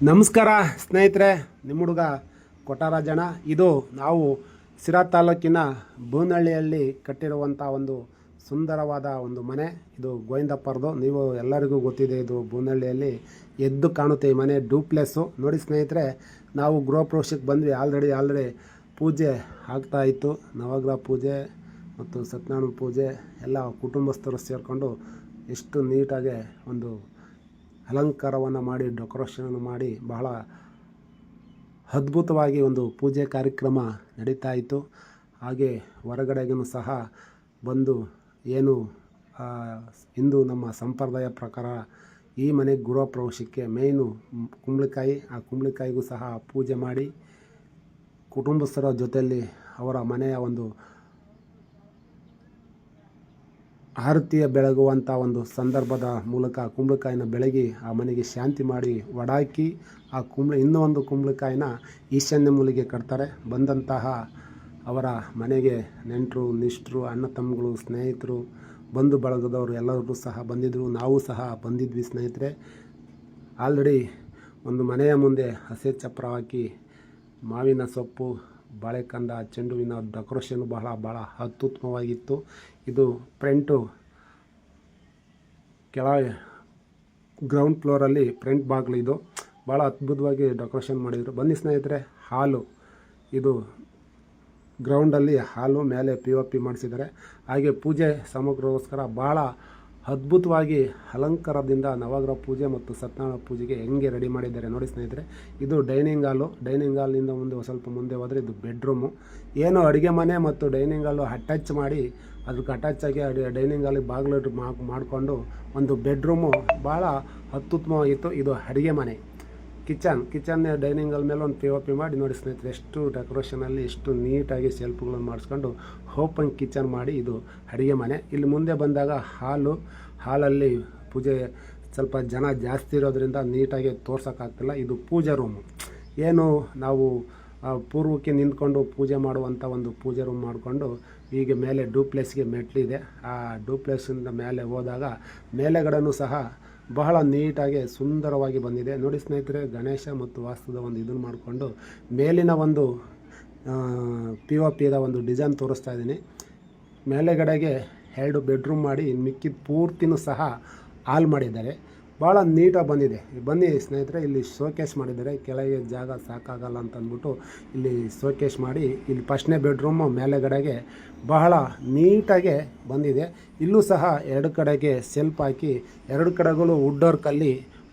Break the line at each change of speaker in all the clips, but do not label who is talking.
ನಮಸ್ಕಾರ ಸ್ನೇಹಿತರೆ, ನಿಮ್ಮ ಹುಡುಗ ಕೊಟರಾಜಣ್ಣ. ಇದು ನಾವು ಸಿರಾ ತಾಲೂಕಿನ ಬೂನಹಳ್ಳಿಯಲ್ಲಿ ಕಟ್ಟಿರುವಂಥ ಒಂದು ಸುಂದರವಾದ ಒಂದು ಮನೆ. ಇದು ಗೋವಿಂದಪ್ಪರದು. ನೀವು ಎಲ್ಲರಿಗೂ ಗೊತ್ತಿದೆ, ಇದು ಬೂನಹಳ್ಳಿಯಲ್ಲಿ ಎದ್ದು ಕಾಣುತ್ತೆ ಈ ಮನೆ. ಡೂಪ್ಲೆಸ್ಸು ನೋಡಿ ಸ್ನೇಹಿತರೆ. ನಾವು ಗೃಹ ಪ್ರವೇಶಕ್ಕೆ ಬಂದ್ವಿ. ಆಲ್ರೆಡಿ ಪೂಜೆ ಆಗ್ತಾಯಿತ್ತು. ನವಗ್ರಹ ಪೂಜೆ ಮತ್ತು ಸತ್ಯನಾರಾಯಣ ಪೂಜೆ ಎಲ್ಲ ಕುಟುಂಬಸ್ಥರು ಸೇರಿಕೊಂಡು ಎಷ್ಟು ನೀಟಾಗಿ ಒಂದು ಅಲಂಕಾರವನ್ನು ಮಾಡಿ, ಡೆಕೋರೇಷನ್ ಮಾಡಿ, ಬಹಳ ಅದ್ಭುತವಾಗಿ ಒಂದು ಪೂಜೆ ಕಾರ್ಯಕ್ರಮ ನಡೀತಾ ಇತ್ತು. ಹಾಗೆ ಹೊರಗಡೆಗೂ ಸಹ ಬಂದು ಏನು ಇಂದು ನಮ್ಮ ಸಂಪ್ರದಾಯ ಪ್ರಕಾರ ಈ ಮನೆಗೆ ಗೃಹ ಪ್ರವೇಶಕ್ಕೆ ಮೇಯ್ನು ಕುಂಬಳಕಾಯಿ, ಆ ಕುಂಬಳಕಾಯಿಗೂ ಸಹ ಪೂಜೆ ಮಾಡಿ ಕುಟುಂಬಸ್ಥರ ಜೊತೆಯಲ್ಲಿ ಅವರ ಮನೆಯ ಒಂದು ಆರತಿಯ ಬೆಳಗುವಂಥ ಒಂದು ಸಂದರ್ಭದ ಮೂಲಕ ಕುಂಬಳಕಾಯಿನ ಬೆಳಗಿ ಆ ಮನೆಗೆ ಶಾಂತಿ ಮಾಡಿ ಒಡಾಕಿ ಆ ಇನ್ನೂ ಒಂದು ಕುಂಬಳಕಾಯಿನ ಈಶಾನ್ಯ ಮೂಲೆಗೆ ಕಟ್ತಾರೆ. ಬಂದಂತಹ ಅವರ ಮನೆಗೆ ನೆಂಟರು, ನಿಷ್ಠರು, ಅಣ್ಣ ತಮ್ಮಗಳು, ಸ್ನೇಹಿತರು, ಬಂಧು ಬಳಗದವರು ಎಲ್ಲರೂ ಸಹ ಬಂದಿದ್ದರು. ನಾವು ಸಹ ಬಂದಿದ್ವಿ ಸ್ನೇಹಿತರೆ. ಆಲ್ರೆಡಿ ಒಂದು ಮನೆಯ ಮುಂದೆ ಹಸೆ ಚಪ್ರ ಹಾಕಿ ಮಾವಿನ ಸೊಪ್ಪು, ಬಾಳೆಕಂದ, ಚೆಂಡುವಿನ ಡೆಕೋರೇಷನ್ ಭಾಳ ಅತ್ಯುತ್ತಮವಾಗಿತ್ತು. ಇದು ಫ್ರಂಟು ಕೆಳಗೆ ಗ್ರೌಂಡ್ ಫ್ಲೋರಲ್ಲಿ ಫ್ರಂಟ್ ಬಾಗಿಲು. ಇದು ಭಾಳ ಅದ್ಭುತವಾಗಿ ಡೆಕೋರೇಷನ್ ಮಾಡಿದರು. ಬನ್ನಿ ಸ್ನೇಹಿತರೆ. ಹಾಲು, ಇದು ಗ್ರೌಂಡಲ್ಲಿ ಹಾಲು, ಮೇಲೆ POP ಮಾಡಿಸಿದ್ದಾರೆ. ಹಾಗೆ ಪೂಜೆ ಸಾಮಗ್ರಿಗೋಸ್ಕರ ಭಾಳ ಅದ್ಭುತವಾಗಿ ಅಲಂಕಾರದಿಂದ ನವಗ್ರಹ ಪೂಜೆ ಮತ್ತು ಸತ್ಯನಾರಾಯಣ ಪೂಜೆಗೆ ಹೆಂಗೆ ರೆಡಿ ಮಾಡಿದ್ದಾರೆ ನೋಡಿ ಸ್ನೇಹಿತರೆ. ಇದು ಡೈನಿಂಗ್ ಹಾಲಿಂದ ಸ್ವಲ್ಪ ಮುಂದೆ ಹೋದರೆ ಇದು ಬೆಡ್ರೂಮು. ಏನು ಅಡುಗೆ ಮನೆ ಮತ್ತು ಡೈನಿಂಗ್ ಹಾಲು ಅಟ್ಯಾಚ್ ಮಾಡಿ, ಅದಕ್ಕೆ ಅಟ್ಯಾಚಾಗಿ ಡೈನಿಂಗ್ ಹಾಲಿಗೆ ಬಾಗಿಲು ಮಾಡಿಕೊಂಡು ಒಂದು ಬೆಡ್ರೂಮು ಭಾಳ ಅತ್ಯುತ್ತಮವಾಗಿತ್ತು. ಇದು ಅಡುಗೆ ಮನೆ. ಕಿಚನ್ ಡೈನಿಂಗ್ ಹಾಲ್ ಮೇಲೆ ಒಂದು POP ಮಾಡಿ ನೋಡಿ ಸ್ನೇಹಿತರೆ. ಎಷ್ಟು ಡೆಕೋರೇಷನಲ್ಲಿ ಎಷ್ಟು ನೀಟಾಗಿ ಸೆಲ್ಫ್ಗಳನ್ನು ಮಾಡಿಸ್ಕೊಂಡು ಓಪನ್ ಕಿಚನ್ ಮಾಡಿ ಇದು ಅಡುಗೆ ಮನೆ. ಇಲ್ಲಿ ಮುಂದೆ ಬಂದಾಗ ಹಾಲಲ್ಲಿ ಪೂಜೆ ಸ್ವಲ್ಪ ಜನ ಜಾಸ್ತಿ ಇರೋದ್ರಿಂದ ನೀಟಾಗಿ ತೋರ್ಸೋಕ್ಕಾಗ್ತಿಲ್ಲ. ಇದು ಪೂಜಾ ರೂಮು. ಏನು ನಾವು ಪೂರ್ವಕ್ಕೆ ನಿಂತ್ಕೊಂಡು ಪೂಜೆ ಮಾಡುವಂಥ ಒಂದು ಪೂಜೆ ರೂಮ್ ಮಾಡಿಕೊಂಡು ಈಗ ಮೇಲೆ ಡೂಪ್ಲೆಸ್ಗೆ ಮೆಟ್ಲಿದೆ. ಆ ಡೂಪ್ಲೆಸ್ಸಿಂದ ಮೇಲೆ ಹೋದಾಗ ಮೇಲೆಗಡೆನೂ ಸಹ ಬಹಳ ನೀಟಾಗಿ ಸುಂದರವಾಗಿ ಬಂದಿದೆ ನೋಡಿ ಸ್ನೇಹಿತರೆ. ಗಣೇಶ ಮತ್ತು ವಾಸ್ತುದ ಒಂದು ಇದನ್ನು ಮಾಡಿಕೊಂಡು ಮೇಲಿನ ಒಂದು POPದ ಒಂದು ಡಿಸೈನ್ ತೋರಿಸ್ತಾ ಇದ್ದೀನಿ. ಮೇಲೆಗಡೆಗೆ 2 ಬೆಡ್ರೂಮ್ ಮಾಡಿ ಮಿಕ್ಕಿದ ಪೂರ್ತಿನೂ ಸಹ ಹಾಲ್ ಮಾಡಿದ್ದಾರೆ. ಭಾಳ ನೀಟಾಗಿ ಬಂದಿದೆ. ಬನ್ನಿ ಸ್ನೇಹಿತರೆ. ಇಲ್ಲಿ ಶೋಕೇಸ್ ಮಾಡಿದ್ದಾರೆ. ಕೆಳಗೆ ಜಾಗ ಸಾಕಾಗಲ್ಲ ಅಂತ ಅಂದ್ಬಿಟ್ಟು ಇಲ್ಲಿ ಶೋಕೇಸ್ ಮಾಡಿ ಇಲ್ಲಿ ಫಸ್ಟ್ನೇ ಬೆಡ್ರೂಮು ಮೇಲೆಗಡೆಗೆ ಬಹಳ ನೀಟಾಗೆ ಬಂದಿದೆ. ಇಲ್ಲೂ ಸಹ 2 ಕಡೆಗೆ ಸೆಲ್ಫ್ ಹಾಕಿ 2 ಕಡೆಗಳು ವುಡ್ ವರ್ಕಲ್ಲಿ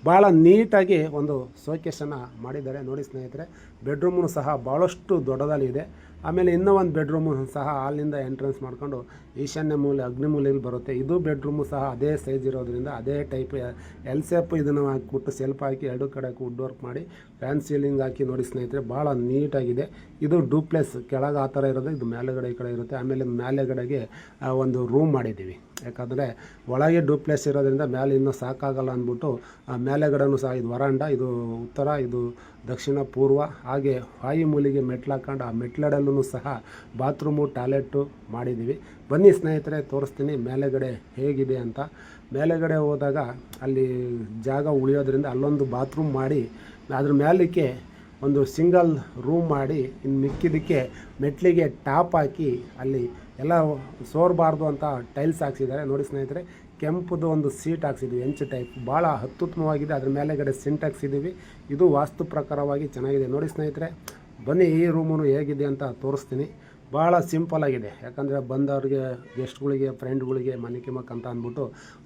ಭಾಳ ನೀಟಾಗಿ ಒಂದು ಶೋಕೇಸನ್ನು ಮಾಡಿದ್ದಾರೆ ನೋಡಿ ಸ್ನೇಹಿತರೆ. ಬೆಡ್ರೂಮು ಸಹ ಭಾಳಷ್ಟು ದೊಡ್ಡದಾಗಿದೆ. ಆಮೇಲೆ ಇನ್ನೂ ಒಂದು ಬೆಡ್ರೂಮು ಸಹ ಅಲ್ಲಿಂದ ಎಂಟ್ರೆನ್ಸ್ ಮಾಡ್ಕೊಂಡು ಈಶಾನ್ಯ ಮೂಲೆ, ಅಗ್ನಿ ಮೂಲೆಯಲ್ಲಿ ಬರುತ್ತೆ. ಇದು ಬೆಡ್ರೂಮು ಸಹ ಅದೇ ಸೈಜ್ ಇರೋದ್ರಿಂದ ಅದೇ ಟೈಪ್ ಎಲ್ ಶೇಪ್ ಇದನ್ನು ಹಾಕ್ಬಿಟ್ಟು ಸೆಲ್ಫ್ ಹಾಕಿ 2 ಕಡೆ ವುಡ್ ವರ್ಕ್ ಮಾಡಿ ಫ್ಯಾನ್ ಸೀಲಿಂಗ್ ಹಾಕಿ ನೋಡಿ ಸ್ನೇಹಿತರೆ. ಭಾಳ ನೀಟಾಗಿದೆ. ಇದು ಡೂಪ್ಲೆಸ್. ಕೆಳಗೆ ಆ ಥರ ಇರೋದು, ಇದು ಮೇಲೆಗಡೆ ಈ ಕಡೆ ಇರುತ್ತೆ. ಆಮೇಲೆ ಮೇಲೆಗಡೆಗೆ ಒಂದು ರೂಮ್ ಮಾಡಿದ್ದೀವಿ. ಯಾಕಂದರೆ ಒಳಗೆ ಡೂಪ್ಲೆಸ್ ಇರೋದ್ರಿಂದ ಮೇಲೆ ಇನ್ನೂ ಸಾಕಾಗಲ್ಲ ಅಂದ್ಬಿಟ್ಟು ಮೇಲೆಗಡೆನೂ ಸಹ ಇದು ವರಾಂಡ, ಇದು ಉತ್ತರ, ಇದು ದಕ್ಷಿಣ, ಪೂರ್ವ. ಹಾಗೆ ವಾಯು ಮೂಲೆಗೆ ಮೆಟ್ಲು ಹಾಕೊಂಡು ಆ ಮೆಟ್ಲಡಲ್ಲೂ ಸಹ ಬಾತ್ರೂಮು, ಟಾಯ್ಲೆಟು ಮಾಡಿದ್ದೀವಿ. ಬನ್ನಿ ಸ್ನೇಹಿತರೆ, ತೋರಿಸ್ತೀನಿ ಮೇಲೆಗಡೆ ಹೇಗಿದೆ ಅಂತ. ಮೇಲೆಗಡೆ ಹೋದಾಗ ಅಲ್ಲಿ ಜಾಗ ಉಳಿಯೋದ್ರಿಂದ ಅಲ್ಲೊಂದು ಬಾತ್ರೂಮ್ ಮಾಡಿ ಅದ್ರ ಮೇಲಕ್ಕೆ ಒಂದು ಸಿಂಗಲ್ ರೂಮ್ ಮಾಡಿ ಇನ್ನು ಮಿಕ್ಕಿದ್ದಕ್ಕೆ ಮೆಟ್ಲಿಗೆ ಟಾಪ್ ಹಾಕಿ ಅಲ್ಲಿ ಎಲ್ಲ ಸೋರಬಾರ್ದು ಅಂತ ಟೈಲ್ಸ್ ಹಾಕ್ಸಿದ್ದಾರೆ ನೋಡಿ ಸ್ನೇಹಿತರೆ. ಕೆಂಪುದು ಒಂದು ಸೀಟ್ ಹಾಕ್ಸಿದ್ವಿ, ಹೆಂಚು ಟೈಪ್. ಭಾಳ ಅತ್ಯುತ್ತಮವಾಗಿದೆ. ಅದ್ರ ಮೇಲೆಗಡೆ ಸಿಂಟ್ ಹಾಕ್ಸಿದ್ದೀವಿ. ಇದು ವಾಸ್ತು ಪ್ರಕಾರವಾಗಿ ಚೆನ್ನಾಗಿದೆ ನೋಡಿ ಸ್ನೇಹಿತರೆ. ಬನ್ನಿ ಈ ರೂಮು ಹೇಗಿದೆ ಅಂತ ತೋರಿಸ್ತೀನಿ. ಭಾಳ ಸಿಂಪಲ್ಲಾಗಿದೆ. ಯಾಕಂದರೆ ಬಂದವ್ರಿಗೆ, ಗೆಸ್ಟ್ಗಳಿಗೆ, ಫ್ರೆಂಡ್ಗಳಿಗೆ ಮನಿಕಿಮಕ್ ಅಂತ ಅಂದ್ಬಿಟ್ಟು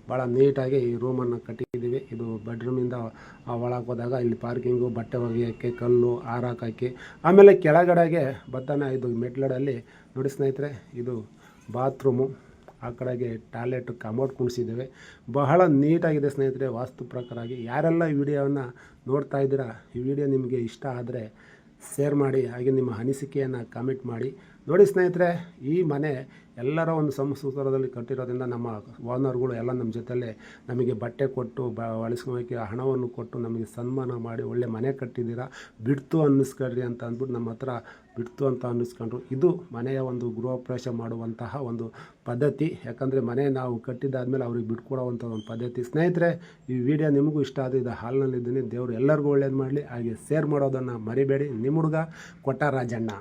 ಭಾಳ ನೀಟಾಗಿ ಈ ರೂಮನ್ನು ಕಟ್ಟಿದ್ದೀವಿ. ಇದು ಬೆಡ್ರೂಮಿಂದ ಒಳಗೆ ಹೋದಾಗ ಇಲ್ಲಿ ಪಾರ್ಕಿಂಗು, ಬಟ್ಟೆ ಒಗೆಯೋಕ್ಕೆ, ಕಲ್ಲು ಹಾರಾಕೋಕ್ಕೆ. ಆಮೇಲೆ ಕೆಳಗಡೆಗೆ ಬತ್ತಾನೆ ಇದು ಮೆಟ್ಲಡಲ್ಲಿ ನೋಡಿ ಸ್ನೇಹಿತರೆ. ಇದು ಬಾತ್ರೂಮು. ಆ ಕಡೆಗೆ ಟಾಯ್ಲೆಟ್, ಕಮೋಡ್ ಕುಣಿಸಿದ್ದೇವೆ. ಬಹಳ ನೀಟಾಗಿದೆ ಸ್ನೇಹಿತರೆ. ವಾಸ್ತು ಪ್ರಕಾರವಾಗಿ ಯಾರೆಲ್ಲ ಈ ವಿಡಿಯೋವನ್ನು ನೋಡ್ತಾ ಇದ್ದೀರಾ, ಈ ವಿಡಿಯೋ ನಿಮಗೆ ಇಷ್ಟ ಆದರೆ ಶೇರ್ ಮಾಡಿ. ಹಾಗೆ ನಿಮ್ಮ ಅನಿಸಿಕೆಯನ್ನು ಕಾಮೆಂಟ್ ಮಾಡಿ. ನೋಡಿ ಸ್ನೇಹಿತರೆ, ಈ ಮನೆ ಎಲ್ಲರ ಒಂದು ಸಂಸ್ಕೃತದಲ್ಲಿ ಕಟ್ಟಿರೋದ್ರಿಂದ ನಮ್ಮ ಓನರ್ಗಳು ಎಲ್ಲ ನಮ್ಮ ಜೊತೆಲೇ ನಮಗೆ ಬಟ್ಟೆ ಕೊಟ್ಟು ಬಳಸ್ಕೊಳ್ಳೋಕ್ಕೆ ಹಣವನ್ನು ಕೊಟ್ಟು ನಮಗೆ ಸನ್ಮಾನ ಮಾಡಿ ಒಳ್ಳೆ ಮನೆ ಕಟ್ಟಿದ್ದೀರಾ, ಬಿಡ್ತು ಅನ್ನಿಸ್ಕೊಳ್ರಿ ಅಂತ ಅಂದ್ಬಿಟ್ಟು ನಮ್ಮ ಹತ್ರ ಬಿಡ್ತು ಅಂತ ಅನ್ನಿಸ್ಕೊಂಡ್ರು. ಇದು ಮನೆಯ ಒಂದು ಗೃಹಪ್ರವೇಶ ಮಾಡುವಂತಹ ಒಂದು ಪದ್ಧತಿ. ಯಾಕಂದರೆ ಮನೆ ನಾವು ಕಟ್ಟಿದ್ದಾದಮೇಲೆ ಅವ್ರಿಗೆ ಬಿಟ್ಕೊಡೋವಂಥ ಒಂದು ಪದ್ಧತಿ. ಸ್ನೇಹಿತರೆ, ಈ ವಿಡಿಯೋ ನಿಮಗೂ ಇಷ್ಟ ಆದ ಇದು ಹಾಲ್ನಲ್ಲಿದ್ದೀನಿ. ದೇವರು ಎಲ್ಲರಿಗೂ ಒಳ್ಳೇದು ಮಾಡಲಿ. ಹಾಗೆ ಶೇರ್ ಮಾಡೋದನ್ನು ಮರಿಬೇಡಿ. ನಿಮ್ಮ ಹುಡುಗ ಕೊಟ್ಟ ರಾಜಣ್ಣ.